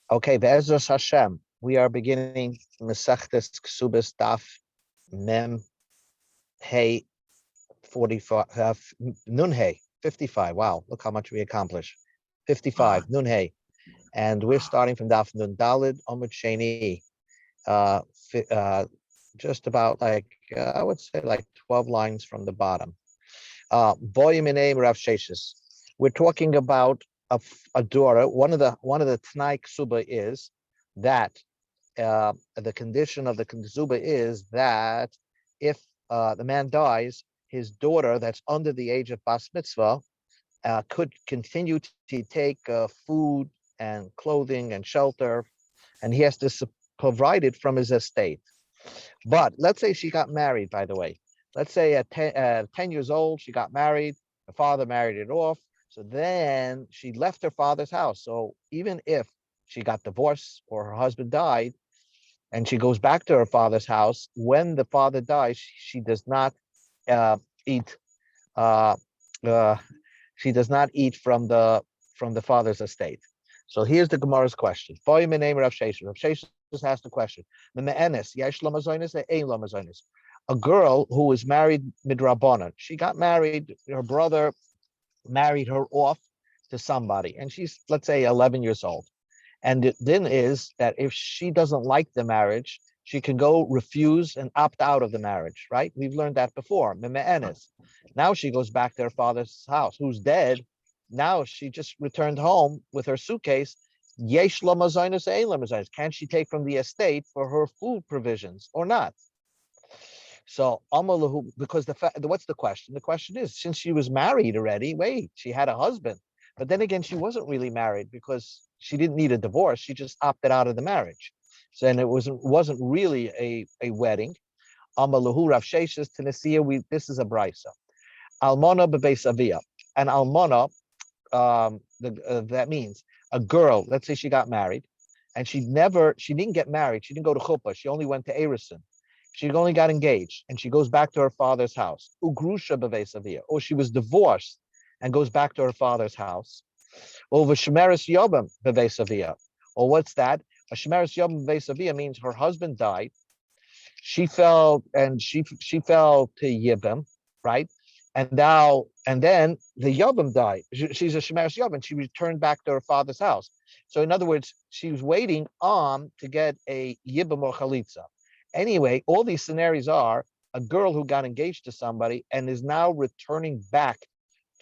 Okay, Be'ezras Hashem, we are beginning Mesechtes Kesubos Daf Mem Hey 45 Nun Hey 55. Wow, look how much we accomplished. 55 Nun Hey, and we're starting from Daf Nun Dalid Omid Sheni. Uh, just about like I would say like 12 lines from the bottom. Boyim name Rav Sheshes. We're talking about a daughter. One of the Tanai Ksuba is that the condition of the Ksuba is that if the man dies, his daughter that's under the age of Bas Mitzvah could continue to take food and clothing and shelter, and he has to provide it from his estate. But let's say she got married, by the way. Let's say at 10 years old, she got married, her father married it off. So then she left her father's house. So even if she got divorced or her husband died, and she goes back to her father's house, when the father dies, she does not eat. Uh, uh, she does not eat from the father's estate. So here's the Gemara's question. Rav Sheshes asked the question: a girl who was married midrabanan, she got married. Her brother married her off to somebody, and she's, let's say, 11 years old. And then is that if she doesn't like the marriage, she can go refuse and opt out of the marriage, right? We've learned that before. Now she goes back to her father's house, who's dead. Now she just returned home with her suitcase. Yesh la mazonos, ein la mazonos. Can she take from the estate for her food provisions or not? So Amalahu, because what's the question? The question is, since she was married already, wait, she had a husband. But then again, she wasn't really married because she didn't need a divorce. She just opted out of the marriage. So and it wasn't really a wedding. Amalahu Rav Sheshes Tennessee. This is a brisa. Almona bebeis avia. An almona, that means a girl. Let's say she got married, and she didn't get married. She didn't go to chuppah. She only went to erison. She only got engaged, and she goes back to her father's house. Ugrusha bebeis avia. Or she was divorced and goes back to her father's house. Over Shemeris Yobam bebeis avia. Or what's that? A Shemeris Yobam bebeis avia means her husband died. She fell to Yibam, right? And then the Yobam died. She's a Shemeris Yobam. She returned back to her father's house. So in other words, she was waiting on to get a Yibam or Chalitza. Anyway, all these scenarios are a girl who got engaged to somebody and is now returning back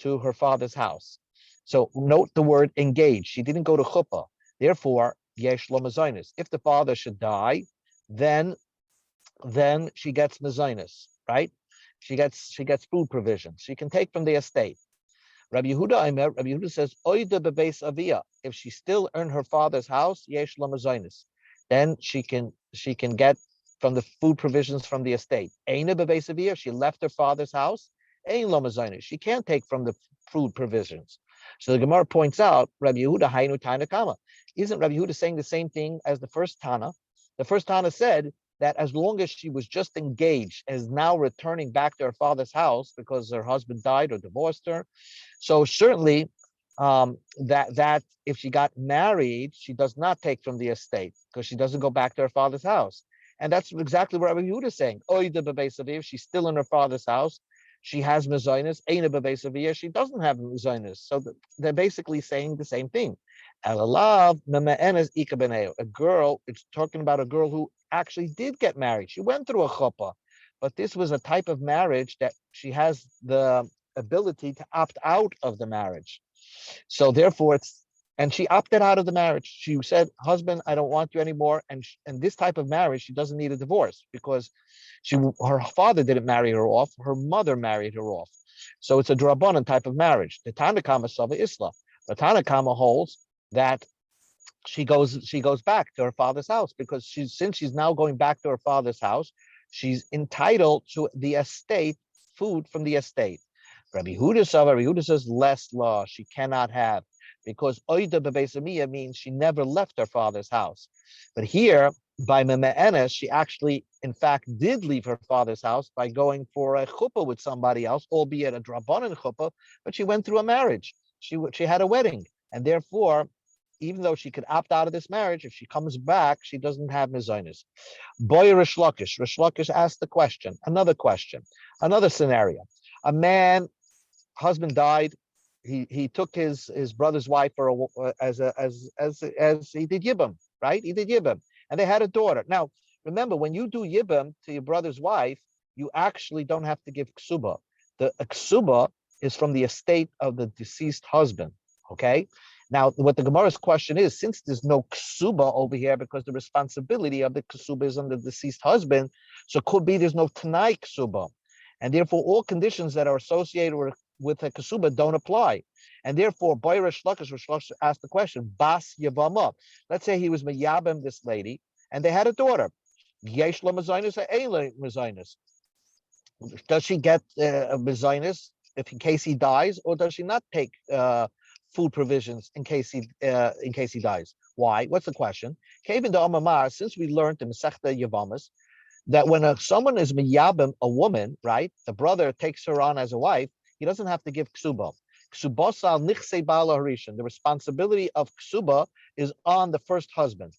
to her father's house. So note the word engaged. She didn't go to chuppah. Therefore, yesh lo mazonos. If the father should die, then she gets mazonos, right? She gets food provisions. She can take from the estate. Rabbi Yehuda says, oida bebeis avia. If she still in her father's house, yesh lo mazonos. Then she can get from the food provisions from the estate. Eina bebeis avia. If she left her father's house, ein lo mazonos. She can't take from the food provisions. So the Gemara points out, Rabbi Yehuda hainu Tana Kama. Isn't Rabbi Yehuda saying the same thing as the first Tana? The first Tana said that as long as she was just engaged, is now returning back to her father's house because her husband died or divorced her. So certainly, that if she got married, she does not take from the estate because she doesn't go back to her father's house. And that's exactly what Rabbi Yehuda is saying. If she's still in her father's house, she has mazonos. Eina bebeis avia, she doesn't have mazonos. So they're basically saying the same thing. A girl, it's talking about a girl who actually did get married. She went through a chuppah, but this was a type of marriage that she has the ability to opt out of the marriage. So therefore, and she opted out of the marriage. She said, "Husband, I don't want you anymore." And this type of marriage, she doesn't need a divorce because her father didn't marry her off. Her mother married her off. So it's a drabanan type of marriage. The Tanakama Sava Isla. The Tanakama holds that she goes back to her father's house because since she's now going back to her father's house, she's entitled to the estate, food from the estate. Rabbi Yehuda says less law she cannot have because oida bebeis means she never left her father's house. But here by meme'enes, she actually in fact did leave her father's house by going for a chuppah with somebody else, albeit a drabanan chuppah, but she went through a marriage. She had a wedding, and therefore even though she could opt out of this marriage, if she comes back, she doesn't have mezainis. Boy Rish Lakish. Rish Lakish asked the question, another scenario. A man, husband died. He took his brother's wife for as he did yibam, right? He did yibam, and they had a daughter. Now, remember, when you do yibam to your brother's wife, you actually don't have to give ksuba. The ksuba is from the estate of the deceased husband. Okay. Now, what the Gemara's question is, since there's no ksuba over here because the responsibility of the ksuba is on the deceased husband, so it could be there's no tanai ksuba, and therefore all conditions that are associated with a ksuba don't apply, and therefore by Rish Lakish asked the question, Bas Yavama. Let's say he was meyabim this lady, and they had a daughter. Yesh la mezainis or ein la mezainis? Does she get a mezainis if in case he dies, or does she not take food provisions in case he dies? Why? What's the question? Kevin the Amamar, since we learned in Masechta Yavamas that when someone is miyabim, a woman, right, the brother takes her on as a wife, he doesn't have to give ksuba. Ksubosal nichse bala harishan. The responsibility of ksuba is on the first husband.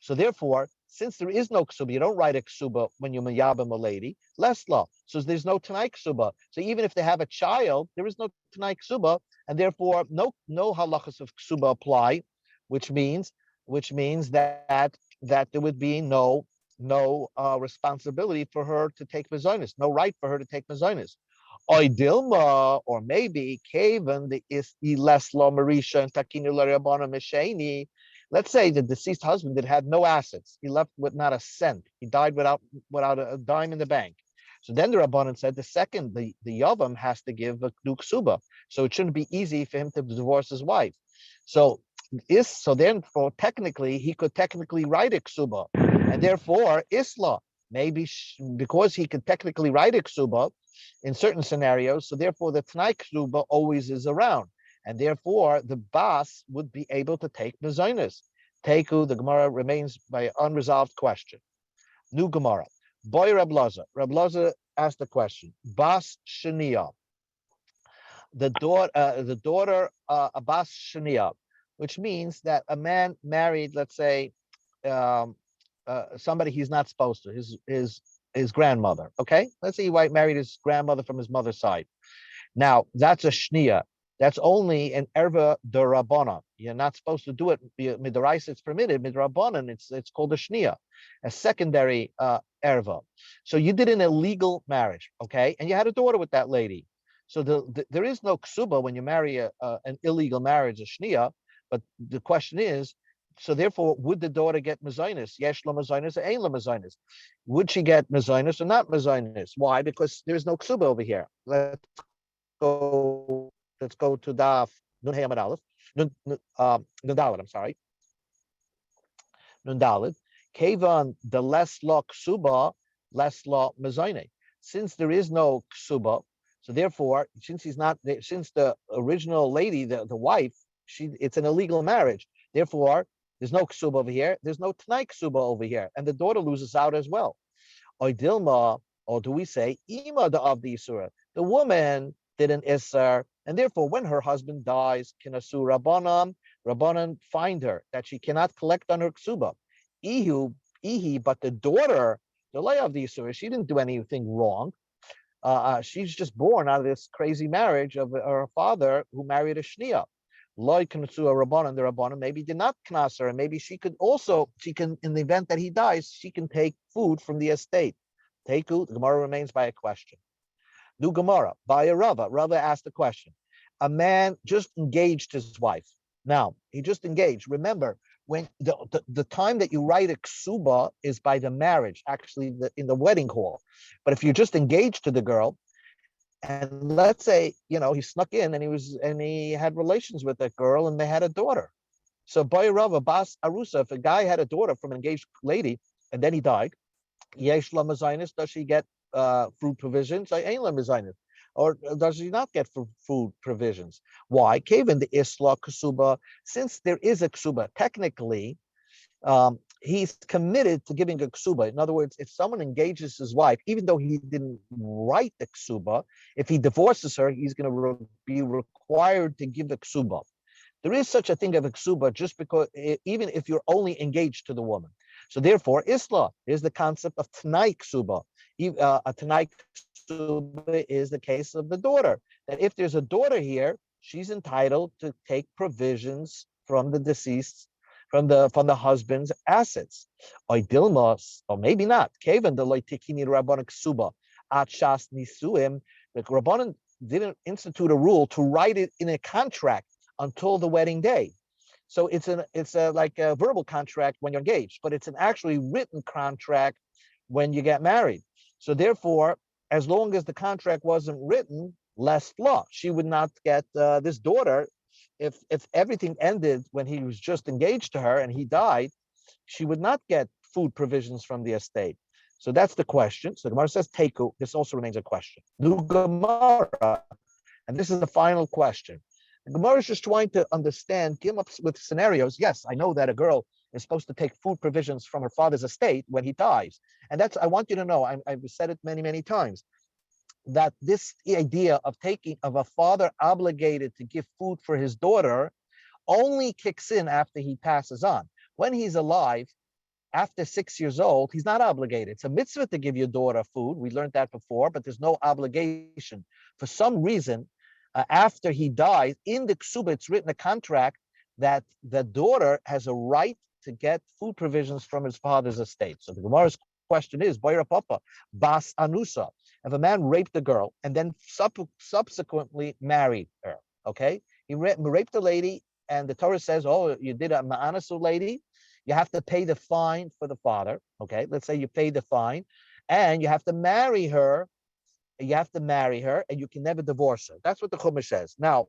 So therefore, since there is no ksuba, you don't write a ksuba when you're miyabim a lady, less law. So there's no tanai ksuba. So even if they have a child, there is no tanai ksuba, and therefore no halachas of ksuba apply, which means that there would be no responsibility for her to take mazonis, no right for her to take mazonis. Oidilma, or maybe Kaven the is less law marisha and takinu larabana misheni. Let's say the deceased husband that had no assets, he left with not a cent, he died without a dime in the bank. So then the Rabbanan said the Yavam has to give a ksuba. So it shouldn't be easy for him to divorce his wife. So therefore technically he could technically write a ksuba, and therefore isla maybe because he could technically write a ksuba in certain scenarios. So therefore the Tanai ksuba always is around, and therefore the bas would be able to take mezainis. Teku, the Gemara remains by an unresolved question. New Gemara. Boy Reb Laza. Reb Laza asked the question. Bas Shania. The daughter a Bas Shania, which means that a man married, let's say, somebody he's not supposed to, his grandmother. Okay, let's say he married his grandmother from his mother's side. Now that's a shnia. That's only an erva derabana. You're not supposed to do it. Midoraisa it's permitted. Midrabanan it's called a shnia, a secondary erva. So you did an illegal marriage, okay, and you had a daughter with that lady. So there is no ksuba when you marry an illegal marriage, a shnia. But the question is, so therefore, would the daughter get mezainis? Yesh la mezainis or ain la mezainis? Would she get mezainis or not mezainis? Why? Because there is no ksuba over here. Let's go to Daf Nun Hey Amud Aleph. Nun Dalet, I'm sorry. Nun Dalet. Kevan the less law ksuba, less law mezaine. Since there is no ksuba, so therefore, since the original lady, the wife, it's an illegal marriage. Therefore, there's no ksuba over here. There's no tnai ksuba over here, and the daughter loses out as well. Oidilma, or do we say ima of the isura? The woman did an isser, and therefore, when her husband dies, kinasu rabbanan find her that she cannot collect on her ksuba. Ihi, but the daughter, the lay of the isura, she didn't do anything wrong. She's just born out of this crazy marriage of her father who married a shnia. Loy knasu a rabbanan, the rabbanan maybe did not knas her, and maybe she can, in the event that he dies, she can take food from the estate. Teku, the Gemara remains by a question. New Gemara, by a Rava. Rava asked the question. A man just engaged his wife. Now, he just engaged. Remember, when the time that you write a ksuba is by the marriage, actually in the wedding hall. But if you're just engaged to the girl, and let's say, he snuck in and he had relations with that girl and they had a daughter. So by Rava Bas Arusa, if a guy had a daughter from an engaged lady and then he died, Yesh la mezainis, does she get food provisions? Ain't la mezainis. Or does she not get food provisions? Why? Kevin the Isla Ksuba, since there is a Ksuba, technically, he's committed to giving a ksuba. In other words, if someone engages his wife, even though he didn't write the ksuba, if he divorces her, he's going to be required to give the ksuba. There is such a thing of a ksuba just because, even if you're only engaged to the woman. So therefore, Isla is the concept of Tanai ksuba. A Tanai ksuba is the case of the daughter. That if there's a daughter here, she's entitled to take provisions from the deceased, from the husband's assets. Or dilmos, or maybe not. Kevan the loitikini rabbanik ksuba at shas nisuim. The rabbanon didn't institute a rule to write it in a contract until the wedding day. So it's like a verbal contract when you're engaged, but it's an actually written contract when you get married. So therefore, as long as the contract wasn't written, less law. She would not get this daughter. If everything ended when he was just engaged to her and he died, she would not get food provisions from the estate. So that's the question. So the Gemara says, Teku. This also remains a question. Nu Gemara, and this is the final question. The Gemara is just trying to understand, came up with scenarios. Yes, I know that a girl is supposed to take food provisions from her father's estate when he dies. And that's, I want you to know, I've said it many, many times, that this idea of a father obligated to give food for his daughter only kicks in after he passes on. When he's alive, after 6 years old, he's not obligated. It's a mitzvah to give your daughter food. We learned that before, but there's no obligation. For some reason, after he dies, in the ksuba, it's written a contract that the daughter has a right to get food provisions from his father's estate. So the Gemara's question is, Boira Papa, Bas Anusa, if a man raped a girl and then subsequently married her, okay? He raped a lady, and the Torah says, oh, you did a ma'anasu lady, you have to pay the fine for the father, okay? Let's say you pay the fine, and you have to marry her, and you can never divorce her. That's what the Chumash says. Now,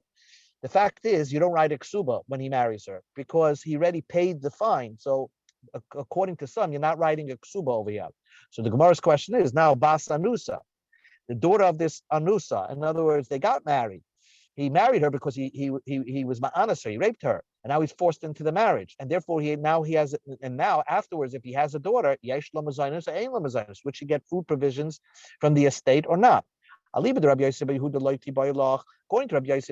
the fact is, you don't write a ksuba when he marries her because he already paid the fine. So, according to some, you're not writing a ksuba over here. So the Gemara's question is now Bas Anusa, the daughter of this Anusa. In other words, they got married. He married her because he was ma'anasa, he raped her, and now he's forced into the marriage, and therefore now afterwards, if he has a daughter, yesh la mazaynus or ain la mazaynus, which he get food provisions from the estate or not. According to Rabbi Yosef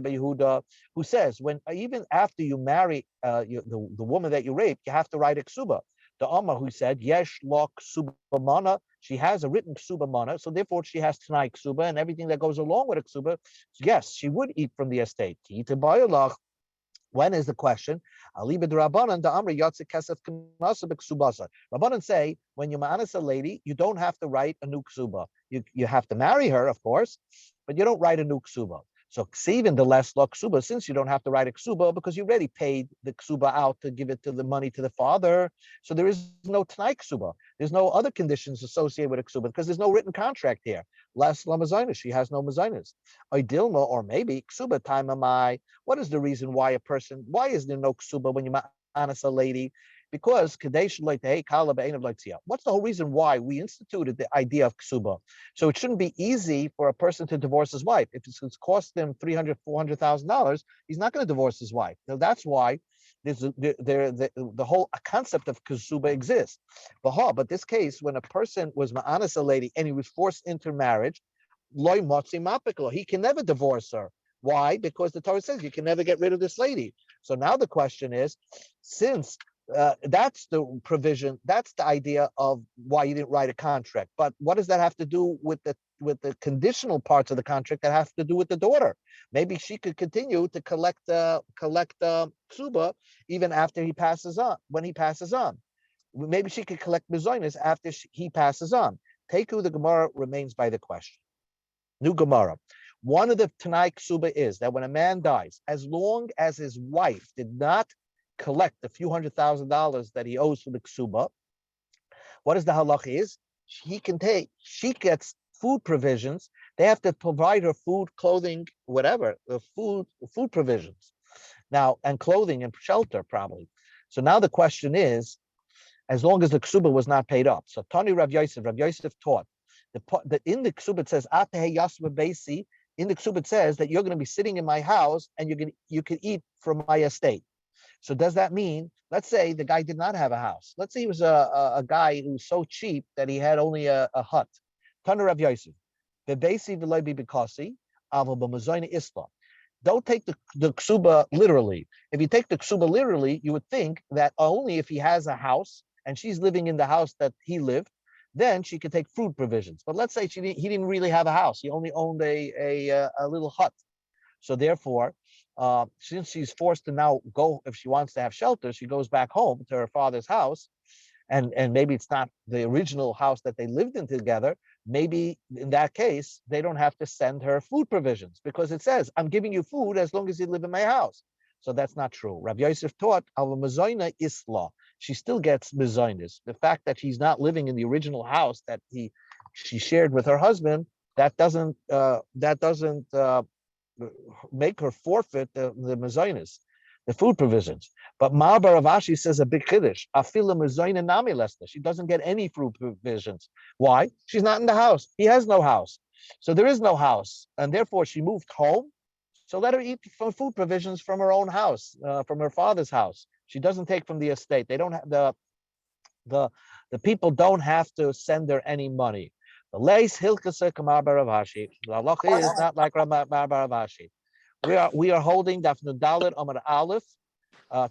Yehuda, who says when even after you marry the woman that you raped, you have to write a ksuba. The Amma who said yesh la ksuba mana, she has a written ksuba mana, so therefore she has tonight ksuba and everything that goes along with a ksuba. Yes, she would eat from the estate. When is the question? Rabbanan say when you ma'anas a lady, you don't have to write a new ksuba. You have to marry her, of course, but you don't write a new ksuba. So even the less law ksuba, since you don't have to write a ksuba because you already paid the ksuba out to give it to the money to the father, so there is no tanai ksuba. There's no other conditions associated with a ksuba because there's no written contract here. Less la mazinus, she has no mazinus. Dilma, or maybe ksuba time amai. What is the reason why why is there no ksuba when you ma'anas a lady? Because what's the whole reason why we instituted the idea of ksuba? So it shouldn't be easy for a person to divorce his wife. If it's cost him $300,000, $400,000, he's not going to divorce his wife. So that's why the whole concept of ksuba exists. But this case, when a person was ma'anas a lady and he was forced into marriage, loy motzi mapiklo, he can never divorce her. Why? Because the Torah says you can never get rid of this lady. So now the question is, since that's the provision, that's the idea of why you didn't write a contract. But what does that have to do with the conditional parts of the contract that have to do with the daughter? Maybe she could continue to collect ksuba even after he passes on. When he passes on, maybe she could collect mizonis after he passes on. Teku, the Gemara remains by the question. New Gemara. One of the Tanai ksuba is that when a man dies, as long as his wife did not collect the few $100,000 that he owes for the ksuba, what is the halacha is? She gets food provisions. They have to provide her food, clothing, whatever, the food provisions. Now, and clothing and shelter probably. So now the question is, as long as the ksuba was not paid up. So Tani Rav Yosef taught that in the ksuba it says, Ateh Yasma Beisi, in the ksuba it says that you're going to be sitting in my house and you can eat from my estate. So does that mean, let's say the guy did not have a house. Let's say he was a guy who was so cheap that he had only a hut. Tana Rav Yosef, the basi v'loy bikasi, aval b'mazoyna isla. don't take the ksuba literally. If you take the ksuba literally, you would think that only if he has a house and she's living in the house that he lived, then she could take food provisions. But let's say he didn't really have a house; he only owned a little hut. So therefore, since she's forced to now go, if she wants to have shelter, she goes back home to her father's house, and maybe it's not the original house that they lived in together. Maybe in that case they don't have to send her food provisions because it says I'm giving you food as long as you live in my house. So that's not true. Rabbi Yosef taught al mazoina isla. She still gets mezainis. The fact that she's not living in the original house that she shared with her husband, that doesn't make her forfeit the mezainis, the food provisions. But Ma'abar Ravashi says a big chiddush. Afila mezainim nami lesta. She doesn't get any food provisions. Why? She's not in the house. He has no house. So there is no house. And therefore she moved home. So let her eat food provisions from her own house, from her father's house. She doesn't take from the estate. They don't have the the people don't have to send her any money. The lace hilkasa kamar baravashi. The halacha is not like Ramar baravashi. We are holding Daf Nudalit Amar Aleph,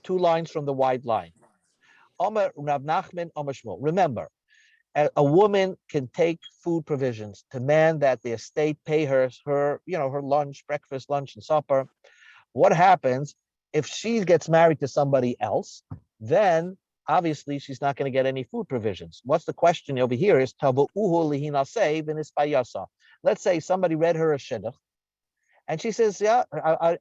2 lines from the wide line. Amar Rav Nachman Amar Shmuel. Remember, a woman can take food provisions, demand that the estate pay her lunch, breakfast, lunch, and supper. What happens if she gets married to somebody else? Then obviously she's not going to get any food provisions. What's the question over here is let's say somebody read her a shidduch and she says, yeah,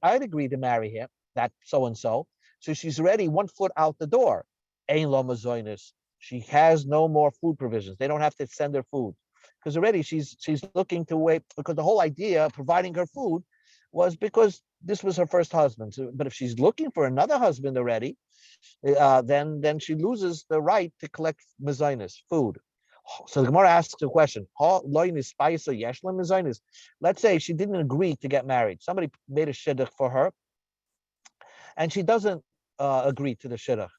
I'd agree to marry him, that so-and-so. So she's already 1 foot out the door. Ein lo mazoinus. She has no more food provisions. They don't have to send her food. Because already she's looking to wait, because the whole idea of providing her food was because this was her first husband. So, but if she's looking for another husband already, then she loses the right to collect mezainis, food. So the Gemara asks a question: let's say she didn't agree to get married. Somebody made a shidduch for her, and she doesn't agree to the shidduch.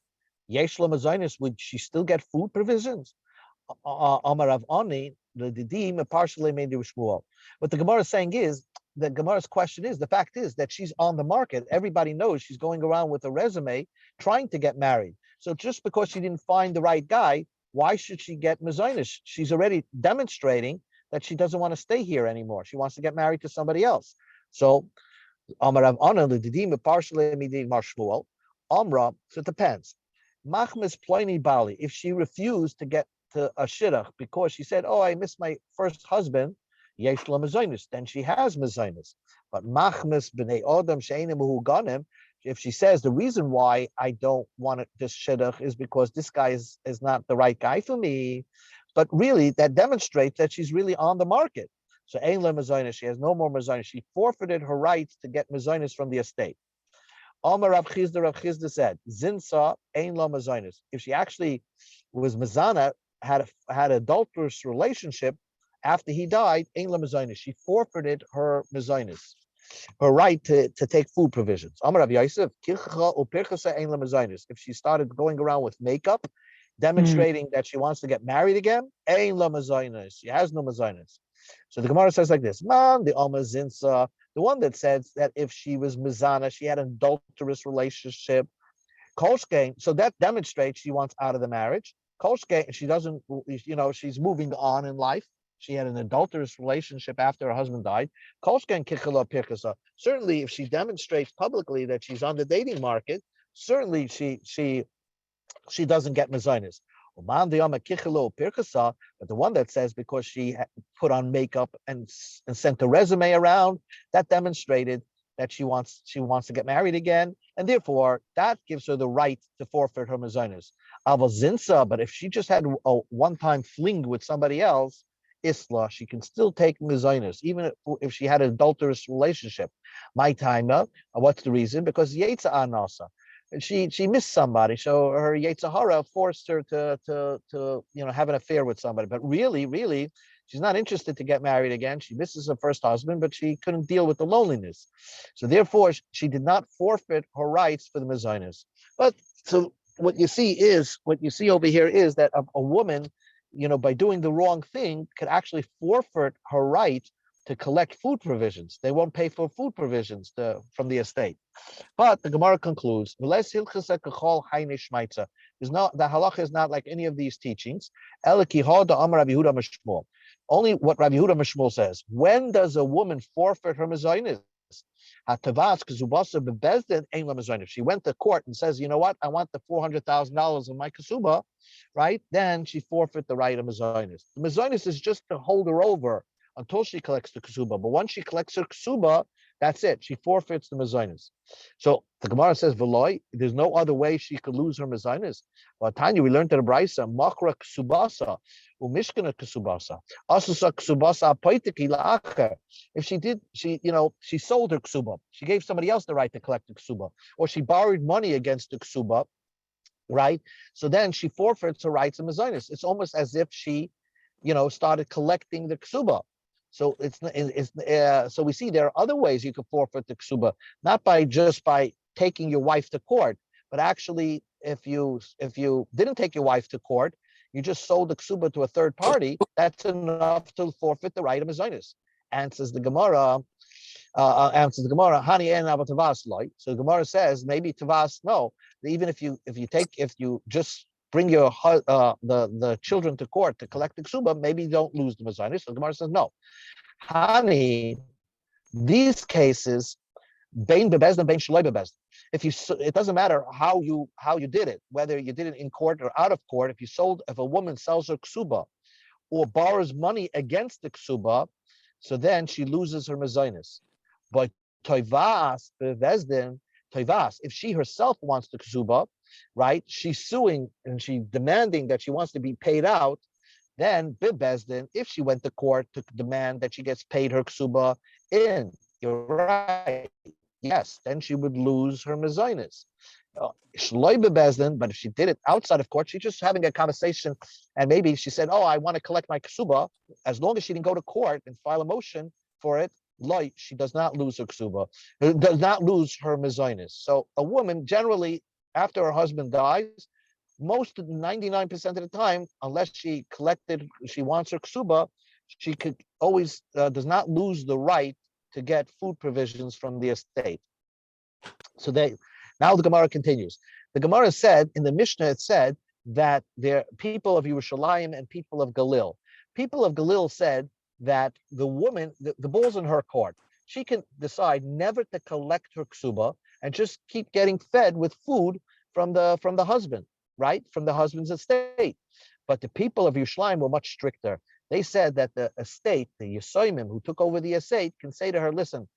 Yeshla mezainis, would she still get food provisions? Amarav Ani, the Didim, partially made the Shmuel. What the Gemara is saying is, the Gemara's question is, the fact is that she's on the market. Everybody knows she's going around with a resume trying to get married. So just because she didn't find the right guy, why should she get mezainis? She's already demonstrating that she doesn't want to stay here anymore. She wants to get married to somebody else. So Amarav Ana, the Didim, partially made the Shmuel. Amra, so it depends. Machmes Ploini Bali, if she refused to get to a shidduch because she said, "Oh, I missed my first husband," yesh la mezainis, then she has mezainis. But machmes b'nei odam she'enim hu ganim, if she says the reason why I don't want this shidduch is because this guy is not the right guy for me, but really that demonstrates that she's really on the market. So ein la mezainis, she has no more mezainis. She forfeited her rights to get mezainis from the estate. Amar Rav Chizda said, Zinsa ein lo mezainis. If she actually was mezana, had adulterous relationship after he died, ein lo mezainis. She forfeited her mezainis, her right to take food provisions. Amar Rav Yosef, Kircha upirchasa ein lo mezainis. If she started going around with makeup, demonstrating that she wants to get married again, ein lo mezainis. She has no mezainis. So the Gemara says like this: Man, the Alma Zinsa, the one that says that if she was mizana, she had an adulterous relationship. Kolshkein, so that demonstrates she wants out of the marriage. Kolshkein, she doesn't, she's moving on in life. She had an adulterous relationship after her husband died. Kolshkein kichela pirkasa. Certainly, if she demonstrates publicly that she's on the dating market, certainly she doesn't get mezainis. But the one that says because she put on makeup and sent a resume around, that demonstrated that she wants to get married again, and therefore that gives her the right to forfeit her mezainis. But if she just had a one-time fling with somebody else, isla, she can still take mezainis, even if she had an adulterous relationship. My time, what's the reason? Because yetza anasa. She missed somebody, so her Yetzer Hara forced her to have an affair with somebody. But really, she's not interested to get married again. She misses her first husband, but she couldn't deal with the loneliness. So therefore, she did not forfeit her rights for the mezainis. But so what you see over here is that a woman, by doing the wrong thing, could actually forfeit her right to collect food provisions. They won't pay for food provisions from the estate. But the Gemara concludes, there's no, the halacha is not like any of these teachings. Only what Rabbi Yehuda Mishmuel says. When does a woman forfeit her mezainis? If she went to court and says, you know what, I want the $400,000 of my kasuba, right? Then she forfeit the right of mezainis. The mezainis is just to hold her over until she collects the ksuba. But once she collects her ksuba, that's it. She forfeits the mezainis. So the Gemara says, "Veloy." There's no other way she could lose her mezainis. Well, Tanya, we learned in the Brisa, makra ksubasa, umishkana ksubasa, asusa ksubasa apoitiki laacher. If she did, she sold her ksuba. She gave somebody else the right to collect the ksuba, or she borrowed money against the ksuba, right? So then she forfeits her rights in mezainis. It's almost as if she, started collecting the ksuba. So so we see there are other ways you could forfeit the ksuba, not just by taking your wife to court, but actually if you didn't take your wife to court, you just sold the ksuba to a third party. That's enough to forfeit the right of mezainis. Answers the Gemara. Hani en tavas loy. So the Gemara says maybe tavas no. Even if you just bring your the children to court to collect the ksuba, maybe you don't lose the mezainis. So the Gemara says no. Hani, these cases, bein bebezdin, bein shaloi bebezdin. It doesn't matter how you did it, whether you did it in court or out of court. If a woman sells her ksuba or borrows money against the ksuba, so then she loses her mezainis. But toivas bebezdin, if she herself wants the ksuba, right? She's suing and she's demanding that she wants to be paid out. Then Bezdin, if she went to court to demand that she gets paid her ksuba you're right. Yes, then she would lose her mezainis. Shloi Bezdin, but if she did it outside of court, she's just having a conversation, and maybe she said, "Oh, I want to collect my ksuba." As long as she didn't go to court and file a motion for it, she does not lose her ksuba, does not lose her mezainis. So a woman generally, after her husband dies, 99% of the time, unless she wants her ksuba, she could always does not lose the right to get food provisions from the estate. So now the Gemara continues. The Gemara said in the Mishnah, it said that there people of Yerushalayim and people of Galil. People of Galil said that the woman, the ball's in her court. She can decide never to collect her ksuba and just keep getting fed with food from the husband, right? From the husband's estate. But the people of Yerushalayim were much stricter. They said that the estate, the Yesoimim who took over the estate, can say to her, listen,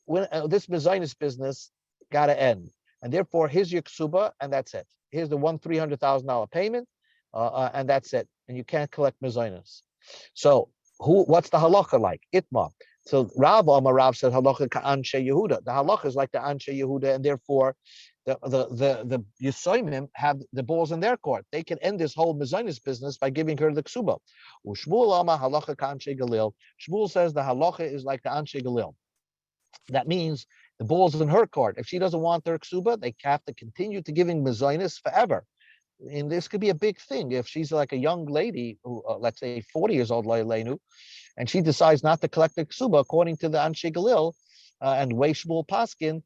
this mezainis business got to end. And therefore, here's your ksuba, and that's it. Here's the $300,000 payment, and that's it. And you can't collect mezainis. So what's the halacha like? Itma. So Rav said halacha ka Anshe Yehuda. The halacha is like the Anshe Yehuda, and therefore the Yesoimim have the balls in their court. They can end this whole mezainis business by giving her the ksuba. Shmuel halacha ka Anshe Galil. Shmuel says the halacha is like the Anshe Galil. That means the ball's in her court. If she doesn't want their ksuba, they have to continue to giving mezainis forever. And this could be a big thing if she's like a young lady who, let's say, 40 years old, and she decides not to collect the ksuba according to the Anshe Galil and way Shmuel Paskin.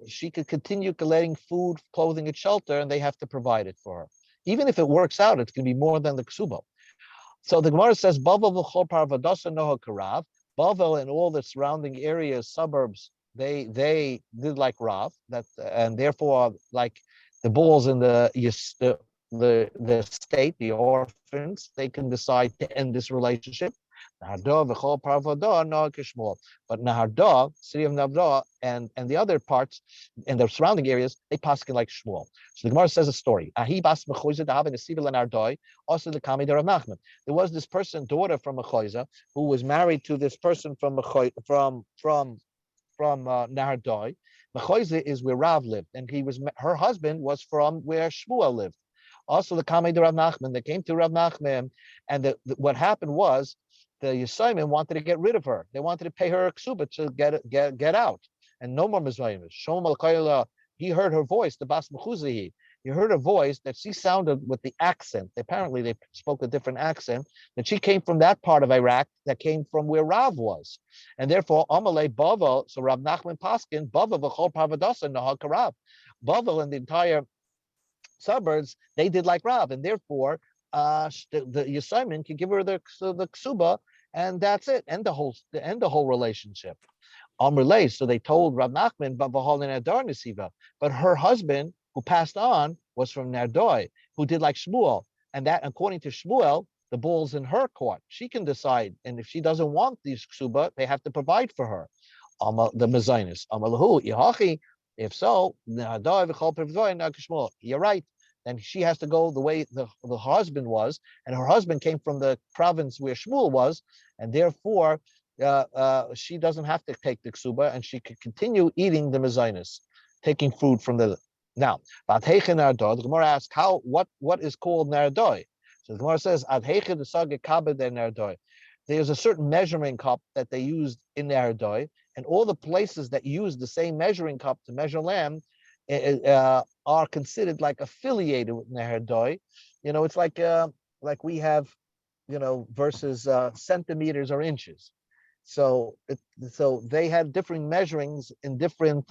She could continue collecting food, clothing, and shelter, and they have to provide it for her. Even if it works out, it's going to be more than the ksuba. So the Gemara says, Bavel v'chol parvadasa noha karav. Bavel and all the surrounding areas, suburbs, they did like Rav, and therefore like the bulls in the state, the orphans, they can decide to end this relationship. But Naharda, city of Navda, and the other parts in the surrounding areas, they paskin like Shmuel. So the Gemara says a story. Also the Kami Rav Nachman. There was this person, daughter from Mechoiza, who was married to this person from Nahardoi. Mechoiza is where Rav lived, and her husband was from where Shmuel lived. Also the Kami Rav Nachman. They came to Rav Nachman, and what happened was, the Yesoimim wanted to get rid of her. They wanted to pay her a ksuba to get out, and no more mezaimis. Shom al he heard her voice, the bas mechuzahi. he heard a voice that she sounded with the accent. Apparently, they spoke a different accent. That she came from that part of Iraq that came from where Rav was, and therefore Amalei Bava. So Rav Nachman Paskin Bava v'chol parvadasa nahal karav. Bava and the entire suburbs, they did like Rav, and therefore the Yisaimin can give her the ksuba, and that's it, and the whole relationship. Amrulay, so they told Rav Nachman, but Nardar Nesiva. But her husband, who passed on, was from Nardoi, who did like Shmuel, and that according to Shmuel, the ball's in her court. She can decide, and if she doesn't want these ksuba, they have to provide for her. The mezainis. Amalahu Yahachi. If so, you're right. Then she has to go the way the husband was, and her husband came from the province where Shmuel was, and therefore she doesn't have to take the ksuba, and she could continue eating the mezainis, taking food from the. Now, the Gemara asks what is called nardoi. So the Gemara says there's a certain measuring cup that they used in nardoi, and all the places that use the same measuring cup to measure lamb are considered like affiliated with nardoi. It's like we have, versus centimeters or inches. So they had different measurings in different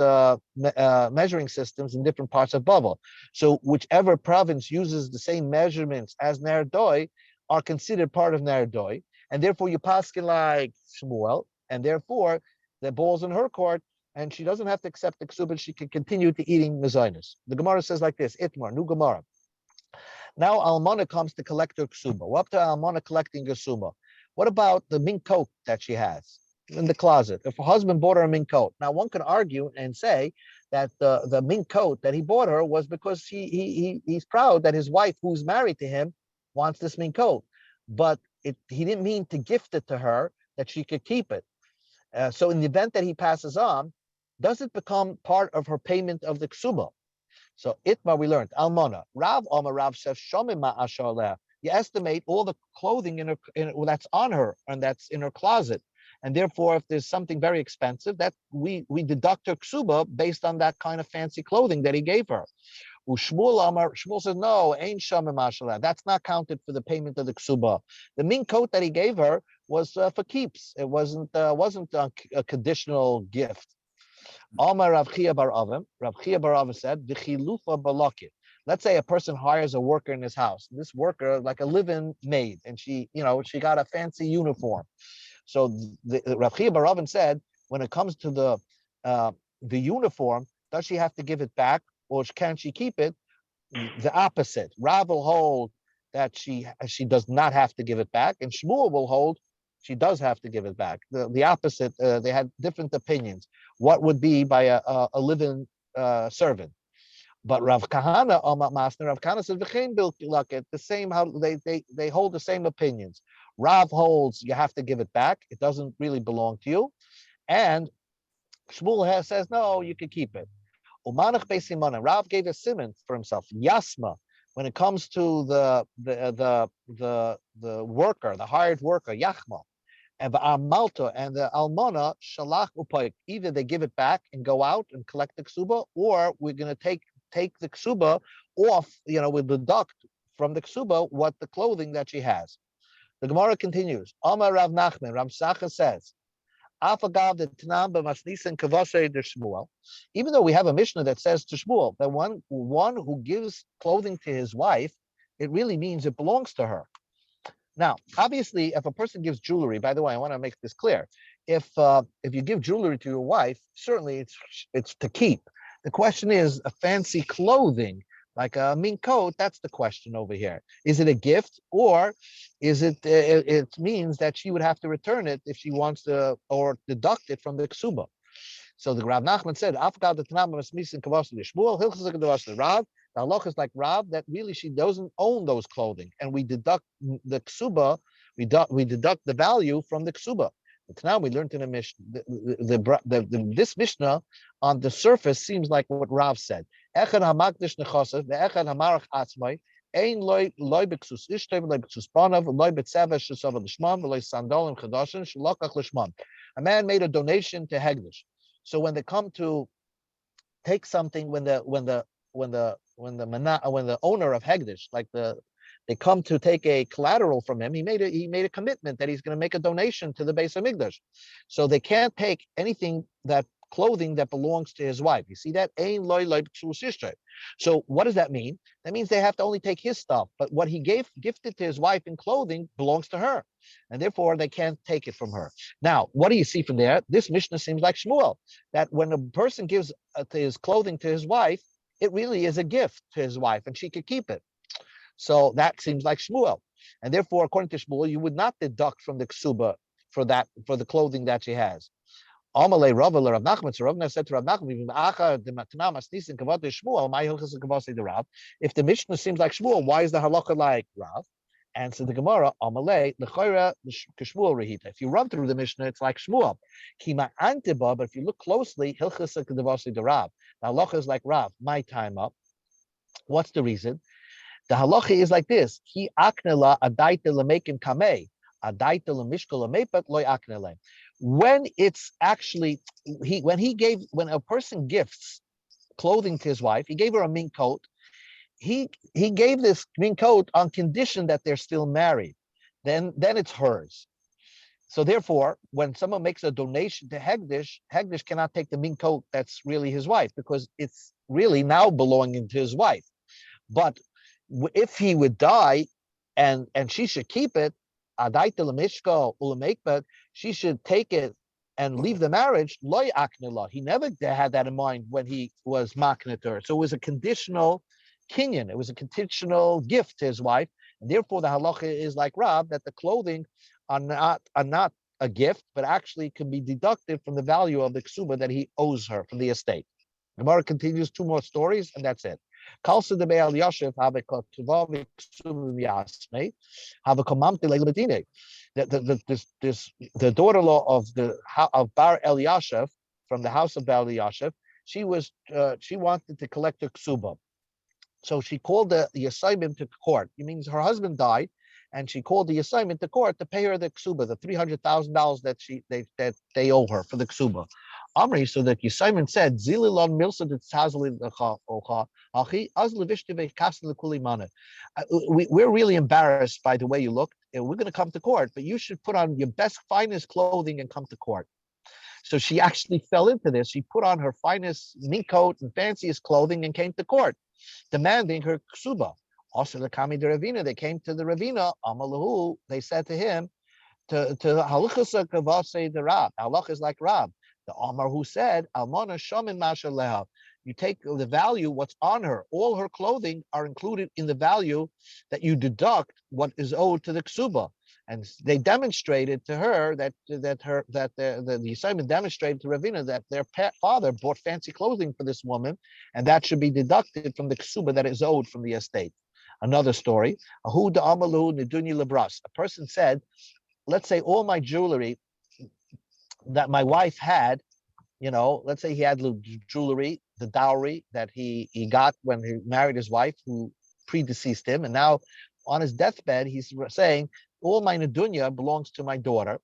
measuring systems in different parts of Bavel. So whichever province uses the same measurements as Nardoi are considered part of Nardoi, and therefore you paskin like Shmuel, and therefore the ball's in her court, and she doesn't have to accept the ksuba. She can continue to eating mezainis. The Gemara says like this: Itmar, new Gemara. Now Almana comes to collect her ksuba. We're up to Almana collecting her ksuba. What about the mink coat that she has in the closet? If her husband bought her a mink coat, now one could argue and say that the mink coat that he bought her was because he's proud that his wife, who's married to him, wants this mink coat, but he didn't mean to gift it to her that she could keep it. So in the event that he passes on, does it become part of her payment of the ksuba? So Itmar, we learned Almona. Rav says Shomima Ashaleh. You estimate all the clothing that's on her and that's in her closet, and therefore, if there's something very expensive, that we deduct her ksuba based on that kind of fancy clothing that he gave her. Shmuel says no, ain't Shomim Ashaleh. That's not counted for the payment of the ksuba. The mink coat that he gave her was for keeps. It wasn't a conditional gift. Amar Rav Chia bar Avim said, "V'chilufa balakit." Let's say a person hires a worker in his house. This worker, like a live-in maid, and she got a fancy uniform. So Rav Chia bar Avim said, when it comes to the uniform, does she have to give it back, or can she keep it? The opposite. Rav will hold that she does not have to give it back, and Shmuel will hold she does have to give it back. The opposite. They had different opinions. What would be by a live-in servant? But Rav Kahana, Rav Kahana says the same. How they hold the same opinions. Rav holds you have to give it back. It doesn't really belong to you, and Shmuel says no, you can keep it. Umanach Beisimana. Rav gave a simon for himself. Yasma. When it comes to the worker, the hired worker, Yachma, and the Malta and the Almona, Shalach Upaik. Either they give it back and go out and collect the ksuba, or we're going to take the ksuba off, we deduct from the ksuba what the clothing that she has. The Gemara continues. Amar Rav Nachman, Rav Sacha says, even though we have a Mishnah that says to Shmuel that one who gives clothing to his wife, it really means it belongs to her. Now, obviously, if a person gives jewelry, by the way, I want to make this clear. If you give jewelry to your wife, certainly it's to keep. The question is a fancy clothing, like a mink coat. That's the question over here. Is it a gift, or is it? It means that she would have to return it if she wants to, or deduct it from the ksuba. So the Rav Nachman said, "Afgad the Tanam Masmisin Kavas the Shmuel Hilchas the Rav." The halach is like Rav that really she doesn't own those clothing, and we deduct the ksuba. We deduct the value from the ksuba. But now we learned in a Mishnah, this Mishnah on the surface seems like what Rav said. Echad hamakdish nechasav, the echad hamarach atzmai, ein loy b'ksus ishtay, loy b'ksus banav, loy b'tzeva shesav l'shmam, loy sandalim chadashin shalakach l'shmam. A man made a donation to Hegdish. So when they come to take something, when the the owner of Hegdish, they come to take a collateral from him, he made a commitment that he's going to make a donation to the base of Migdash. So they can't take anything that clothing that belongs to his wife. You see that? So what does that mean? That means they have to only take his stuff, but what he gifted to his wife in clothing belongs to her, and therefore they can't take it from her. Now, what do you see from there? This Mishnah seems like Shmuel, that when a person gives his clothing to his wife, it really is a gift to his wife, and she could keep it. So that seems like Shmuel, and therefore, according to Shmuel, you would not deduct from the ksuba for the clothing that she has. Amalei Rav Rav Nachman. So Rav said to Rav Nachman, if the Mishnah seems like Shmuel, why is the halacha like Rav? Answer the Gemara, Amalei Lechoira Kishmuel Rehita. If you run through the Mishnah, it's like Shmuel. Kima Antiba, but if you look closely, Hilchasa Kedavasi the Rav. The halacha is like Rav. My time up. What's the reason? The halacha is like this: He aknela adaita lemekim kamei, adaita lemishkol lemepet loy aknele. When it's actually when a person gifts clothing to his wife, he gave her a mink coat. He gave this mink coat on condition that they're still married. Then it's hers. So therefore, when someone makes a donation to Hegdish cannot take the mink coat that's really his wife, because it's really now belonging to his wife. But if he would die and she should keep it, she should take it and leave the marriage. Loy aknila. He never had that in mind when he was makneh to her. So it was a conditional kinyan. It was a conditional gift to his wife, and therefore the halacha is like Rab, that the clothing are not a gift, but actually can be deducted from the value of the ksuba that he owes her from the estate. The Gemara continues 2 more stories, and that's it. Kalsa de Be'al Yashiv have a kotuvavi ksubim yasme have a komamte leilbetine. The daughter-in-law of Bar Eliashiv from the house of Bar Eliashiv, she wanted to collect her ksuba. So she called the Yisayim to court. It means her husband died, and she called the Yisayim to court to pay her the ksuba, the $300,000 that they owe her for the ksuba. Amri, so that Yisayim said, Zililon milsa we're really embarrassed by the way you look, and we're going to come to court, but you should put on your best, finest clothing and come to court. So she actually fell into this. She put on her finest mink coat and fanciest clothing and came to court, demanding her ksuba. Also, the Kami de Ravina, they came to the Ravina, Amalahu, they said to him, to Haluchasa Kavase the Rab. Halach is like Rab. The Amar who said, Almana Shamin Masha Leha. You take the value, what's on her. All her clothing are included in the value that you deduct what is owed to the ksuba. And they demonstrated to her the assignment demonstrated to Ravina that their father bought fancy clothing for this woman, and that should be deducted from the ksuba that is owed from the estate. Another story. Ahu da Amalu Niduni Lebras. A person said, let's say all my jewelry that my wife had, let's say he had jewelry, the dowry that he got when he married his wife who predeceased him, and now on his deathbed he's saying all my nedunya belongs to my daughter,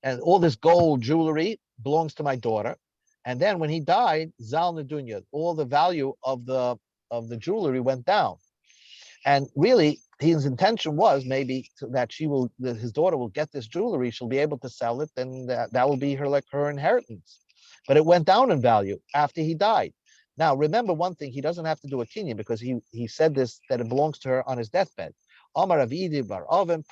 and all this gold jewelry belongs to my daughter. And then when he died, zal nedunya, all the value of the jewelry went down. And really, his intention was maybe that his daughter will get this jewelry, she'll be able to sell it, and that will be her inheritance. But it went down in value after he died. Now, remember one thing, he doesn't have to do a kinyan because he said this, that it belongs to her on his deathbed. The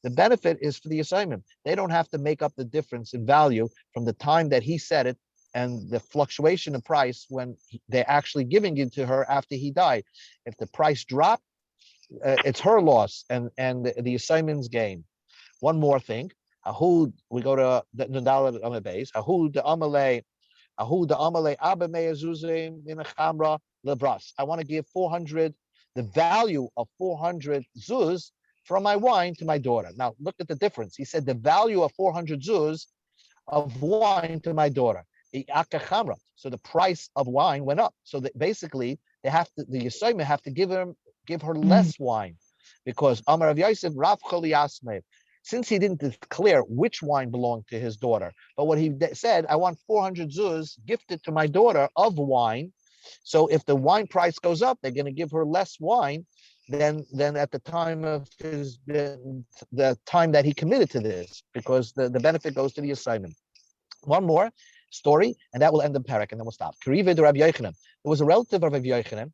benefit is for the assignment. They don't have to make up the difference in value from the time that he said it and the fluctuation in price when they're actually giving it to her after he died. If the price dropped, it's her loss and the assignment's gain. One more thing. Ahud, we go to the Nadalat Amabase. Ahud the Amalei Abba Meazuzim in a Chamra Lebras. I want to give 400, the value of 400 zuz from my wine to my daughter. Now look at the difference. He said the value of 400 zuz of wine to my daughter. So the price of wine went up. So that basically the Yisayim have to give her less wine, because Amar of Yosef Rav Choli Yasmev, since he didn't declare which wine belonged to his daughter, but what he said, I want 400 zuz gifted to my daughter of wine, So if the wine price goes up, they're going to give her less wine than at the time of the time that he committed to this, because the benefit goes to the assignment. One more story, and that will end the parak, and then we'll stop. There was a relative of Rabbi Yochanan.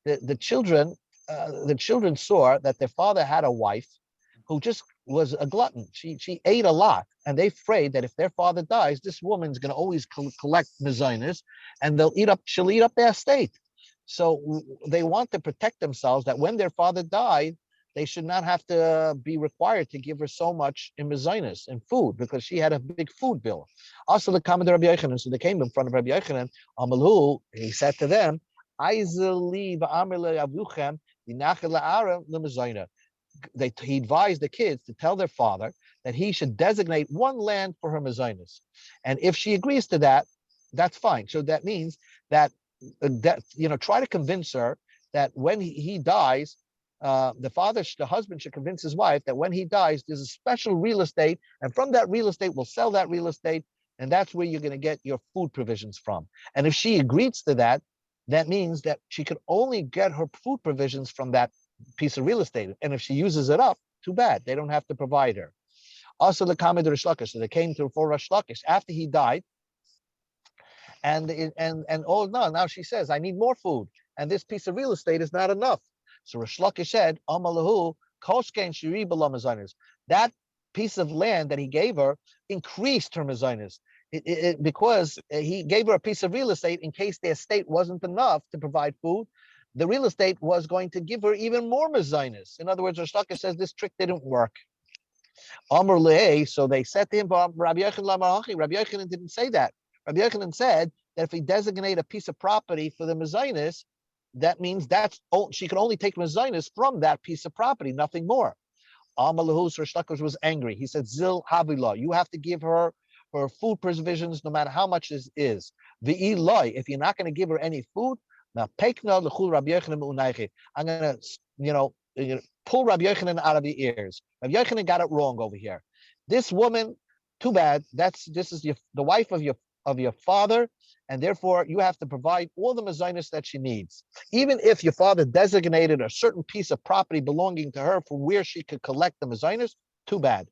The children saw that their father had a wife who just was a glutton. She ate a lot, and they afraid that if their father dies, this woman's going to always collect mezainis, and she'll eat up their estate. So they want to protect themselves that when their father died, they should not have to be required to give her so much in mezainis and food, because she had a big food bill. Also, the comment of Rabbi Yochanan, so they came in front of Rabbi Yochanan. Amalu, he said to them, he advised the kids to tell their father that he should designate one land for her mezainis, and if she agrees to that, that's fine. So that means that try to convince her that when he dies, the husband should convince his wife that when he dies, there's a special real estate, and from that real estate, we'll sell that real estate, and that's where you're going to get your food provisions from. And if she agrees to that, that means that she could only get her food provisions from that piece of real estate. And if she uses it up, too bad. They don't have to provide her. Also, the comment of Rish Lakish. So they came to for Rish Lakish after he died, and now she says, I need more food, and this piece of real estate is not enough. So Rish Lakish said, Amalahu Koshken Shiri B'la mezainis. That piece of land that he gave her increased her mezainis. Because he gave her a piece of real estate in case the estate wasn't enough to provide food. The real estate was going to give her even more mezainis. In other words, Rish Lakish says this trick didn't work. Amr Le'eh, so they said to him, Rabbi Yochanan didn't say that. Rabbi Yochanan said that if he designate a piece of property for the mezainis, that means she can only take mezainis from that piece of property, nothing more. Amr Le'hu, Rish Lakish was angry. He said, Zil Havila, you have to give her food provisions no matter how much it is. V'i loy, if you're not going to give her any food, now pekna l'chul Rabbi Yochanan u'naiche. I'm going to pull Rabbi Yochanan out of the ears. Rabbi Yochanan got it wrong over here. This woman, too bad. This is the wife of your father, and therefore you have to provide all the mezainis that she needs. Even if your father designated a certain piece of property belonging to her from where she could collect the mezainis, too bad.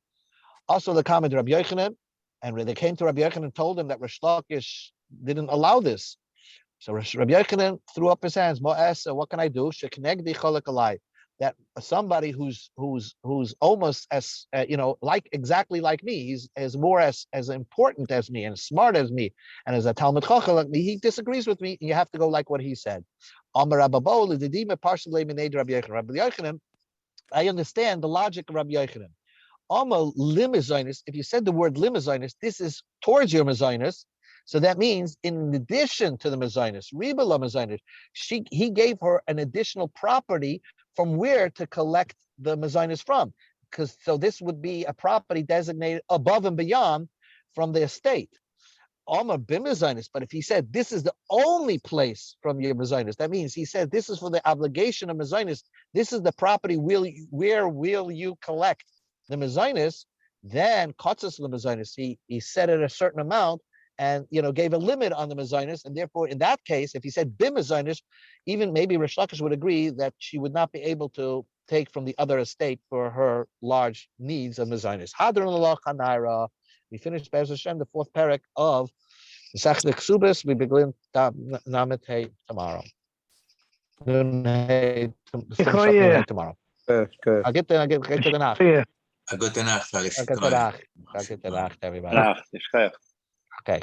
Also, the comment of Rabbi Yochanan, and when they came to Rabbi Yochanan and told him that Rish Lakish didn't allow this. So Rabbi Yochanan threw up his hands. What can I do? That somebody who's almost as exactly like me, he's as important as me and as smart as me, and as a Talmud Chacham like me, he disagrees with me, and you have to go like what he said. Rabbi Yochanan, I understand the logic of Rabbi Yochanan. If you said the word limazainis, this is towards your mezainis. So that means in addition to the mezainis, riba la mezainis, he gave her an additional property from where to collect the mezainis from. So this would be a property designated above and beyond from the estate. Amar b'mezainis, but if he said this is the only place from your mezainis, that means he said this is for the obligation of mezainis. This is the property where will you collect the mezainis? Then kotzas lemezainis, he set it a certain amount, and gave a limit on the mezainis, and therefore in that case, if he said b'mezainis, even maybe Rish Lakish would agree that she would not be able to take from the other estate for her large needs of mezainis. Hadron Allah Chanaira. We finished Be'ez Hashem, the fourth parak of Daf Yomi Kesubos. We begin Namet Hey tomorrow. Tomorrow. Good. I'll get to the Nacht. A gute Nacht, alles I'll get to the Nacht, everybody. Nacht, is